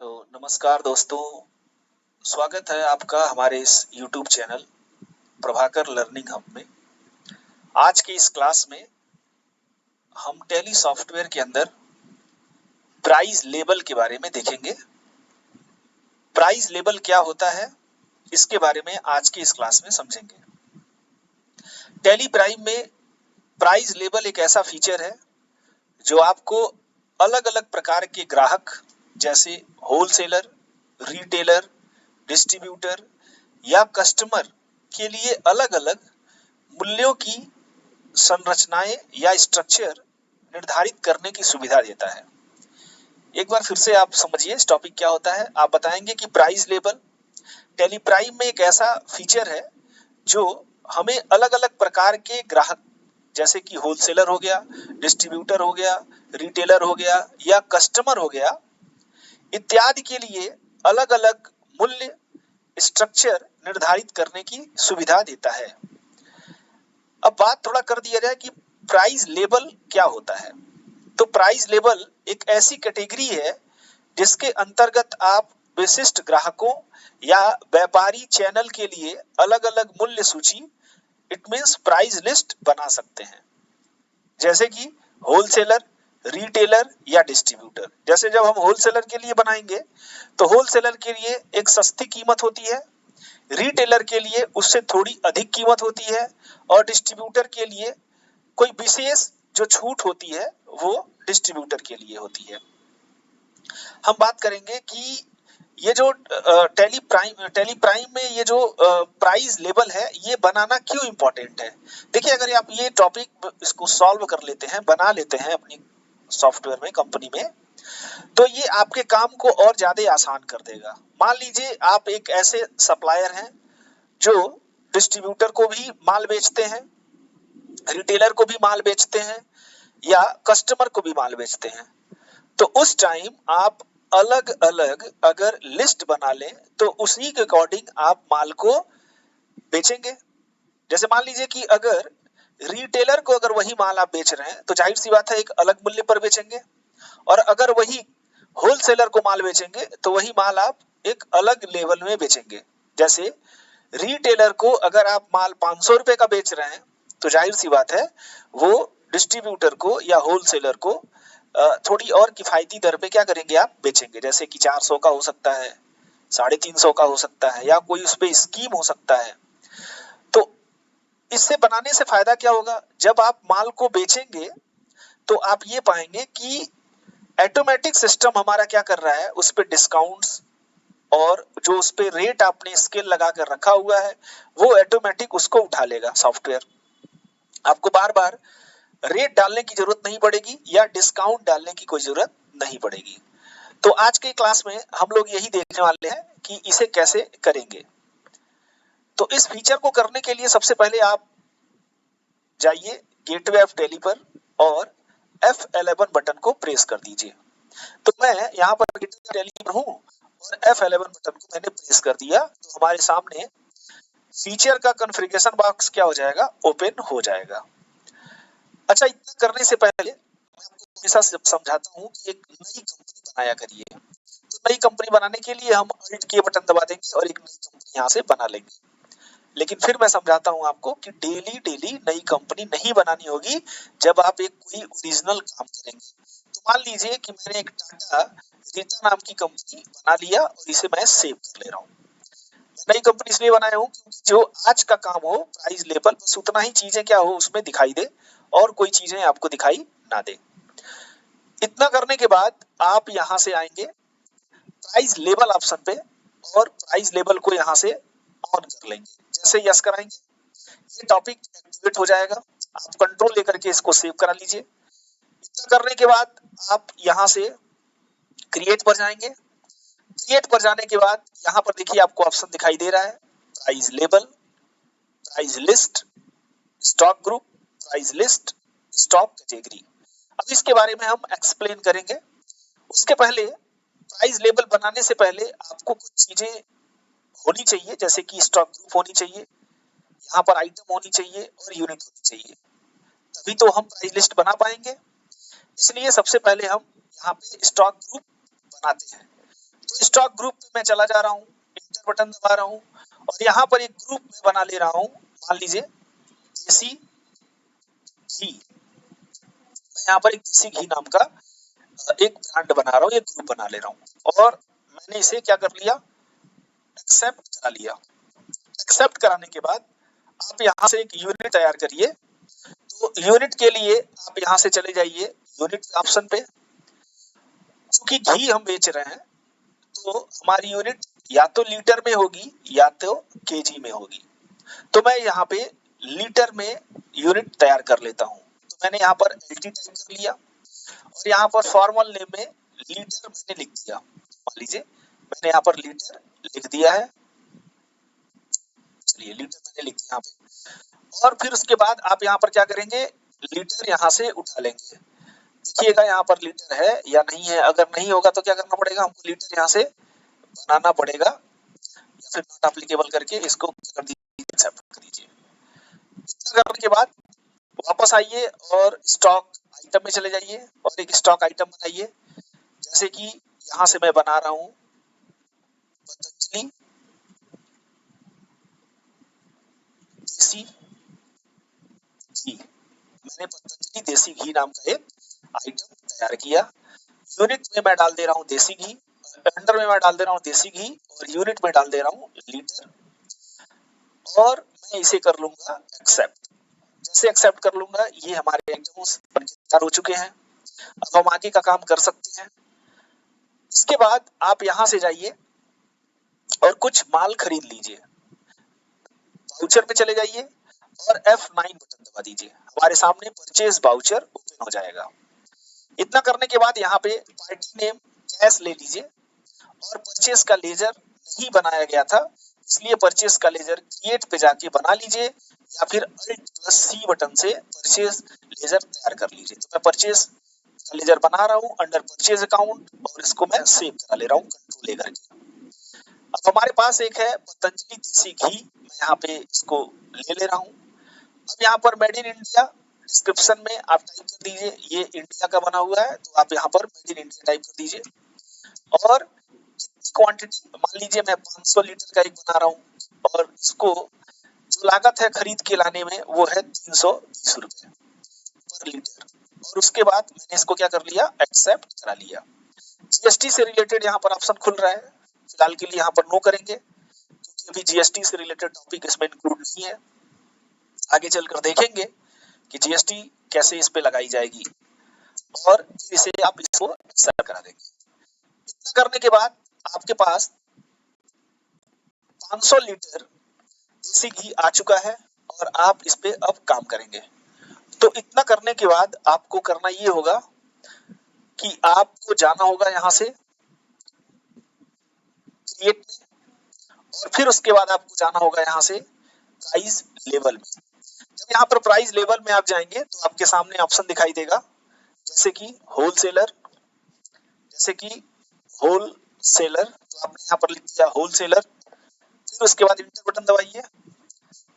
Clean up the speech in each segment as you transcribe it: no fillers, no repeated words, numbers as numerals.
तो नमस्कार दोस्तों, स्वागत है आपका हमारे इस YouTube channel Prabhakar learning hub में। आज की इस क्लास में हम टैली सॉफ्टवेयर के अंदर प्राइस लेबल के बारे में देखेंगे। प्राइस लेबल क्या होता है, इसके बारे में आज की इस क्लास में समझेंगे। टैली प्राइम में प्राइस लेबल एक ऐसा फीचर है जो आपको अलग-अलग प्रकार के ग्राहक जैसे होलसेलर, रिटेलर, डिस्ट्रीब्यूटर या कस्टमर के लिए अलग-अलग मूल्यों की संरचनाएं या स्ट्रक्चर निर्धारित करने की सुविधा देता है। एक बार फिर से आप समझिए इस टॉपिक क्या होता है। आप बताएंगे कि प्राइस लेबल टैली प्राइम में एक ऐसा फीचर है जो हमें अलग-अलग प्रकार के ग्राहक जैसे कि होलसेलर हो गया, डिस्ट्रीब्यूटर हो गया, रिटेलर हो गया या कस्टमर हो गया इत्यादि के लिए अलग-अलग मूल्य स्ट्रक्चर निर्धारित करने की सुविधा देता है। अब बात थोड़ा कर दिया जाए कि प्राइस लेबल क्या होता है। तो प्राइस लेबल एक ऐसी कैटेगरी है जिसके अंतर्गत आप विशिष्ट ग्राहकों या व्यापारी चैनल के लिए अलग-अलग मूल्य सूची इट मींस प्राइस लिस्ट बना सकते हैं, जैसे कि होलसेलर, रिटेलर या डिस्ट्रीब्यूटर। जैसे जब हम होलसेलर के लिए बनाएंगे तो होलसेलर के लिए एक सस्ती कीमत होती है, रिटेलर के लिए उससे थोड़ी अधिक कीमत होती है और डिस्ट्रीब्यूटर के लिए कोई विशेष जो छूट होती है वो डिस्ट्रीब्यूटर के लिए होती है। हम बात करेंगे कि ये जो टैली प्राइम में ये जो प्राइस लेबल है ये बनाना क्यों इम्पोर्टेंट है। देखिए, अगर आप ये टॉपिक इसको सॉल्व कर लेते हैं, बना लेते हैं अपनी सॉफ्टवेयर में, कंपनी में, तो ये आपके काम को और ज्यादा आसान कर देगा। मान लीजिए आप एक ऐसे सप्लायर हैं जो डिस्ट्रीब्यूटर को भी माल बेचते हैं, रिटेलर को भी माल बेचते हैं या कस्टमर को भी माल बेचते हैं। तो उस टाइम आप अलग अलग अगर लिस्ट बना लें तो उसी के अकॉर्डिंग आप माल को बेचेंगे। जैसे मान लीजिए कि अगर रिटेलर को अगर वही माल आप बेच रहे हैं तो जाहिर सी बात है एक अलग मूल्य पर बेचेंगे, और अगर वही होलसेलर को माल बेचेंगे तो वही माल आप एक अलग लेवल में बेचेंगे। जैसे रिटेलर को अगर आप माल 500 रुपए का बेच रहे हैं तो जाहिर सी बात है वो डिस्ट्रीब्यूटर को या होलसेलर को थोड़ी और किफायती दर पे क्या करेंगे, आप बेचेंगे। जैसे कि 400 का हो सकता है, 350 का हो सकता है या कोई उस पे स्कीम हो सकता है। तो इससे बनाने से फायदा क्या होगा, जब आप माल को बेचेंगे तो आप ये पाएंगे कि ऑटोमेटिक सिस्टम हमारा क्या कर रहा है, उस पे डिस्काउंट्स और जो उस पे रेट आपने स्केल लगा कर रखा हुआ है वो ऑटोमेटिक उसको उठा लेगा सॉफ्टवेयर। आपको बार बार रेट डालने की जरूरत नहीं पड़ेगी या डिस्काउंट डालने की कोई जरूरत नहीं पड़ेगी। तो आज के क्लास में हम लोग यही देखने वाले हैं कि इसे कैसे करेंगे। तो इस फीचर को करने के लिए सबसे पहले आप जाइए गेटवे ऑफ टैली पर और F11 बटन को प्रेस कर दीजिए। तो मैं यहाँ पर गेटवे ऑफ टैली पर हूँ और F11 बटन को मैंने प्रेस कर दिया तो हमारे सामने फीचर का कॉन्फ़िगरेशन बॉक्स क्या हो जाएगा, ओपन हो जाएगा। अच्छा, इतना करने से पहले मैं आपको हमेशा समझाता हूँ कि एक नई कंपनी बनाया करिए। तो नई कंपनी बनाने के लिए हम अल्ट के बटन दबा देंगे और एक नई कंपनी यहाँ से बना लेंगे। लेकिन फिर मैं समझाता हूँ आपको कि डेली डेली नई कंपनी नहीं बनानी होगी जब आप एक कोई ओरिजिनल काम करेंगे। तो मान लीजिए कि मैंने एक टाटा रीता नाम की कंपनी बना लिया और इसे मैं सेव कर ले रहा हूँ। नई कंपनी इसलिए बनाया हूँ क्योंकि जो आज का काम हो प्राइस लेबल बस उतना ही चीजें क्या हो उसमें दिखाई दे और कोई चीजें आपको दिखाई ना दे। इतना करने के बाद आप यहाँ से आएंगे प्राइस लेबल ऑप्शन पे और प्राइस लेबल को यहाँ से ऑन कर लेंगे। जैसे यस कराएंगे ये टॉपिक एक्टिवेट हो जाएगा। आप कंट्रोल लेकर के इसको सेव करा लीजिए। इतना करने के बाद आप यहाँ से क्रिएट पर जाएंगे। क्रिएट पर जाने के बाद यहाँ पर देखिए आपको ऑप्शन दिखाई दे रहा है price label, price list, stock group, price list, stock category. अब इसके बारे में हम एक्सप्लेन करेंगे। उसके पहले प्राइस लेबल बनाने से पहले आपको कुछ चीजें होनी चाहिए, जैसे कि स्टॉक ग्रुप होनी चाहिए, यहाँ पर आइटम होनी चाहिए और यूनिट होनी चाहिए, तभी तो हम प्राइस लिस्ट बना पाएंगे। इसलिए सबसे पहले हम यहाँ पे स्टॉक ग्रुप बनाते हैं। तो स्टॉक ग्रुप पे मैं चला जा रहा हूँ, इंटर बटन दबा रहा हूँ और यहाँ पर एक ग्रुप में बना ले रहा हूँ, मान लीजिए देसी घी। मैं यहाँ पर एक देसी घी नाम का एक ब्रांड बना रहा हूँ, एक ग्रुप बना ले रहा हूँ और मैंने इसे क्या कर लिया, एक्सेप्ट करा लिया। एक्सेप्ट कराने के बाद आप यहाँ से एक यूनिट तैयार करिए। तो यूनिट के लिए आप यहाँ से चले जाइए यूनिट ऑप्शन पे। क्योंकि घी हम बेच रहे हैं तो हमारी यूनिट या तो लीटर में होगी या तो केजी में होगी। तो मैं यहाँ पे लीटर में यूनिट तैयार कर लेता हूँ। तो मैंने यहाँ पर एलटी टाइप कर लिया और यहाँ पर फॉर्मल नेम में लीटर मैंने लिख दिया। मान लीजिए मैंने यहाँ पर लीटर लिख दिया है, चलिए लीटर मैंने लिख दिया यहाँ पे। और फिर उसके बाद आप यहाँ पर क्या करेंगे, लीटर यहाँ से उठा लेंगे। देखिएगा यहाँ पर लीटर है या नहीं है, अगर नहीं होगा तो क्या करना पड़ेगा, हमको लीटर यहाँ से बनाना पड़ेगा या फिर नॉट एप्लीकेबल करके इसको कर दीजिए, एक्सेप्ट कर दीजिए। इतना करने के बाद वापस आइए और स्टॉक आइटम में चले जाइए और एक स्टॉक आइटम बनाइए। जैसे कि यहाँ से मैं बना रहा हूँ पतंजलि देसी घी। मैंने पतंजलि देसी घी नाम का एक आइटम तैयार किया। यूनिट में मैं डाल दे रहा हूँ देसी घी, अंडर में मैं डाल दे रहा हूँ देसी घी और यूनिट में डाल दे रहा हूँ लीटर और मैं इसे कर लूंगा एक्सेप्ट। जैसे एक्सेप्ट कर लूंगा ये हमारे आइटम्स बनके तैयार हो चुके हैं। अब हम आगे का काम कर सकते हैं। इसके बाद आप यहाँ से जाइए और कुछ माल खरीद लीजिए। वाउचर पे चले जाइए और F9 बटन दबा दीजिए। हमारे सामने परचेज वाउचर ओपन हो जाएगा। इतना करने के बाद यहाँ पे पार्टी नेम कैश ले लीजिए और परचेज का लेजर नहीं बनाया गया था, इसलिए परचेज का लेजर क्रिएट पे जाके बना लीजिए या फिर Alt+C बटन से परचेज लेजर तैयार कर लीजिए। तो मैं परचेज का लेजर बना रहा हूँ अंडर परचेज अकाउंट और इसको मैं सेव करा ले रहा हूँ कंट्रोल ले करके। अब हमारे पास एक है पतंजलि देसी घी, मैं यहाँ पे इसको ले ले रहा हूँ। अब यहाँ पर मेड इन इंडिया डिस्क्रिप्शन में आप टाइप कर दीजिए, ये इंडिया का बना हुआ है तो आप यहाँ पर मेड इन इंडिया टाइप कर दीजिए और कितनी क्वांटिटी, मान लीजिए मैं 500 लीटर का एक बना रहा हूँ और इसको जो लागत है खरीद के लाने में वो है 320 रुपए पर लीटर। और उसके बाद मैंने इसको क्या कर लिया, एक्सेप्ट करा लिया। जीएसटी से रिलेटेड यहाँ पर ऑप्शन खुल रहा है, फिलहाल के लिए यहाँ पर नो करेंगे क्योंकि अभी जीएसटी से रिलेटेड टॉपिक इसमें इंक्लूड नहीं है। आगे चलकर देखेंगे कि जीएसटी कैसे इस पे लगाई जाएगी और फिर इसे आप इसको एक्सेप्ट करा देंगे। इतना करने के बाद आपके पास 500 लीटर देसी घी आ चुका है और आप इस पे अब काम करेंगे। तो इतना करने के बाद आपको करना ये होगा कि आपको जाना होगा यहाँ से क्रिएट में और फिर उसके बाद आपको जाना होगा यहाँ से प्राइस लेवल में। जब यहाँ पर प्राइस लेवल में आप जाएंगे तो आपके सामने ऑप्शन दिखाई देगा जैसे कि होलसेलर, जैसे कि होलसेलर, तो आपने यहाँ पर लिख दिया होलसेलर। फिर उसके बाद इंटर बटन दबाइए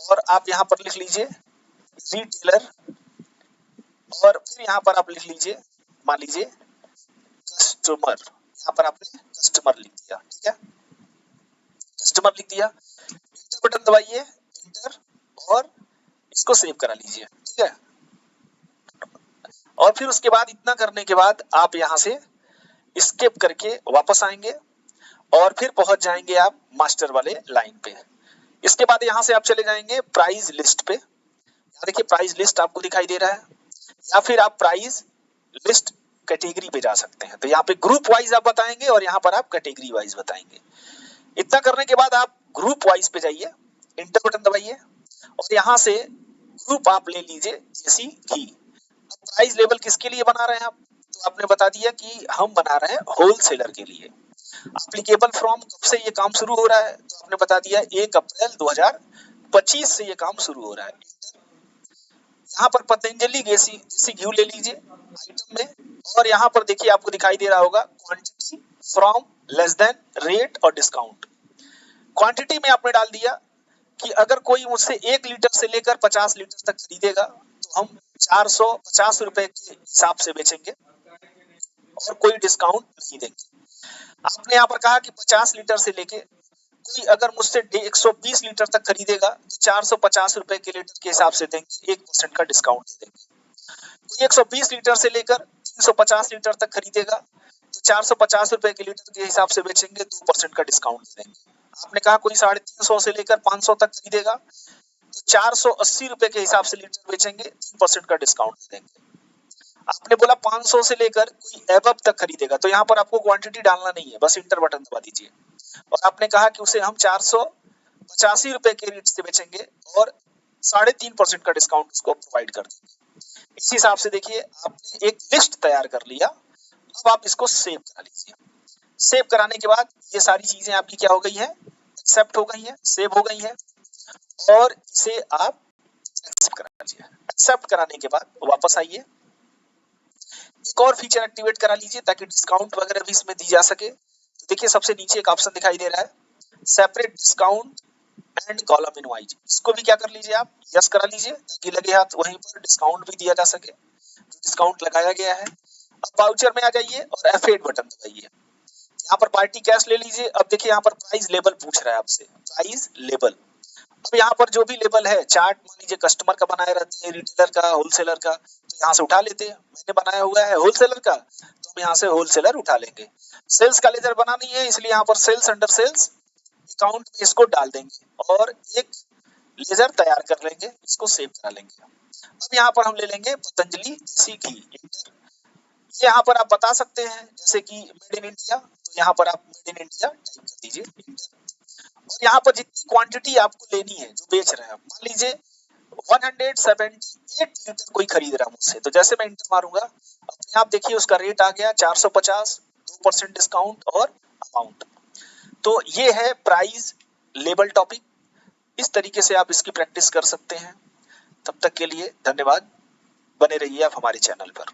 और आप यहाँ पर लिख लीजिए रिटेलर और फिर यहाँ पर आप लिख लीजिए, मान लीजिए कस्टमर, यहाँ पर आपने कस्टमर लिख दिया, ठीक है, कस्टमर लिख दिया। इंटर बटन दबाइए, इंटर, और इसको सेव करा लीजिए, ठीक है। और फिर उसके बाद इतना करने के बाद आप यहाँ से स्किप करके वापस आएंगे और फिर पहुंच जाएंगे आप मास्टर वाले लाइन पे। इसके बाद यहाँ से आप चले जाएंगे प्राइस लिस्ट पे। यहाँ देखिए प्राइस लिस्ट आपको दिखाई दे रहा है, या फिर आप प्राइस लिस्ट कैटेगरी पे जा सकते हैं। तो यहाँ पे ग्रुप वाइज आप बताएंगे और यहाँ पर आप कैटेगरी वाइज बताएंगे। इतना करने के बाद आप ग्रुप वाइज पे जाइए, इंटर बटन दबाइए और यहाँ से ग्रुप आप ले लीजिए देसी घी। अब प्राइस लेवल किसके लिए बना रहे हैं आप, तो आपने बता दिया कि हम बना रहे हैं होलसेलर के लिए। एप्लीकेबल फ्रॉम कब से ये काम शुरू हो रहा है, तो आपने बता दिया 1 अप्रैल 2025 से ये काम शुरू हो रहा है। यहाँ पर पतंजलि देसी घी ले लीजिए आइटम में और यहाँ पर देखिए आपको दिखाई दे रहा होगा quantity from less than rate और डिस्काउंट। क्वांटिटी में आपने डाल दिया कि अगर कोई मुझसे 1 लीटर से लेकर 50 लीटर तक खरीदेगा तो हम 450 रुपए के हिसाब से बेचेंगे और कोई डिस्काउंट नहीं देंगे। आपने यहाँ पर कहा कि 50 लीटर से लेके कोई अगर मुझसे 120 लीटर तक खरीदेगा तो 450 रुपए के लीटर के हिसाब से देंगे, 1% का डिस्काउंट दे देंगे। कोई 120 लीटर से लेकर 350 लीटर तक खरीदेगा तो 450 रुपए के लीटर के हिसाब से बेचेंगे, 2% का डिस्काउंट दे देंगे। आपने कहा कोई 350 से लेकर 500 तक खरीदेगा तो 480 रुपए के हिसाब से लीटर बेचेंगे, 3% का डिस्काउंट दे देंगे। आपने बोला 500 से लेकर कोई एबव तक खरीदेगा तो यहाँ पर आपको क्वांटिटी डालना नहीं है, बस इंटर बटन दबा दीजिए। और आपने कहा कि उसे हम 485 रुपए के रेट से बेचेंगे और 3.5% का डिस्काउंट उसको प्रोवाइड कर देंगे। इस हिसाब से देखिए आपने एक लिस्ट तैयार कर लिया। अब आप इसको सेव करा लीजिए। सेव कराने के बाद ये सारी चीजें आपकी क्या हो गई है, एक्सेप्ट हो गई है, सेव हो गई है, और इसे आप एक्सेप्ट करा लीजिए। एक्सेप्ट कराने के बाद वापस आइए, एक और फीचर एक्टिवेट करा लीजिए ताकि डिस्काउंट वगैरह भी इसमें दी जा सके। तो देखिए सबसे नीचे एक ऑप्शन दिखाई दे रहा है, separate discount and column in wise. इसको भी क्या कर लीजिए, आप यस करा लीजिए ताकि लगे हाथ वहीं पर डिस्काउंट भी दिया जा सके जो डिस्काउंट लगाया गया है। अब वाउचर में आ जाइए और F8 बटन दबाइए। यहाँ पर पार्टी कैश ले लीजिए। अब देखिए यहाँ पर प्राइस लेबल पूछ रहा है आपसे, प्राइस लेबल। अब यहाँ पर जो भी लेबल है, चार्ट मान लीजिए कस्टमर का बनाए रहते हैं, रिटेलर का, होलसेलर का, तो यहाँ से उठा लेते हैं। मैंने बनाया हुआ है होलसेलर का तो हम यहाँ से होलसेलर उठा लेंगे। सेल्स का लेजर बना नहीं है इसलिए यहाँ पर सेल्स अंडर सेल्स अकाउंट में इसको डाल देंगे और एक लेजर तैयार कर लेंगे, इसको सेव करा लेंगे। अब यहाँ पर हम ले लेंगे पतंजलि देसी घी, इंटर। ये यहाँ पर आप बता सकते हैं जैसे कि मेड इन इंडिया, तो यहाँ पर आप मेड इन इंडिया टाइप कर दीजिए, इंटर। और यहाँ पर जितनी क्वांटिटी आपको लेनी है जो बेच रहे हैं, मान लीजिए 178 लीटर कोई खरीद रहा है मुझसे, तो जैसे मैं इंटर मारूंगा अपने आप देखिए उसका रेट आ गया 450, 2% डिस्काउंट और अमाउंट। तो ये है प्राइस लेबल टॉपिक। इस तरीके से आप इसकी प्रैक्टिस कर सकते हैं। तब तक के लिए धन्यवाद, बने रहिए आप हमारे चैनल पर।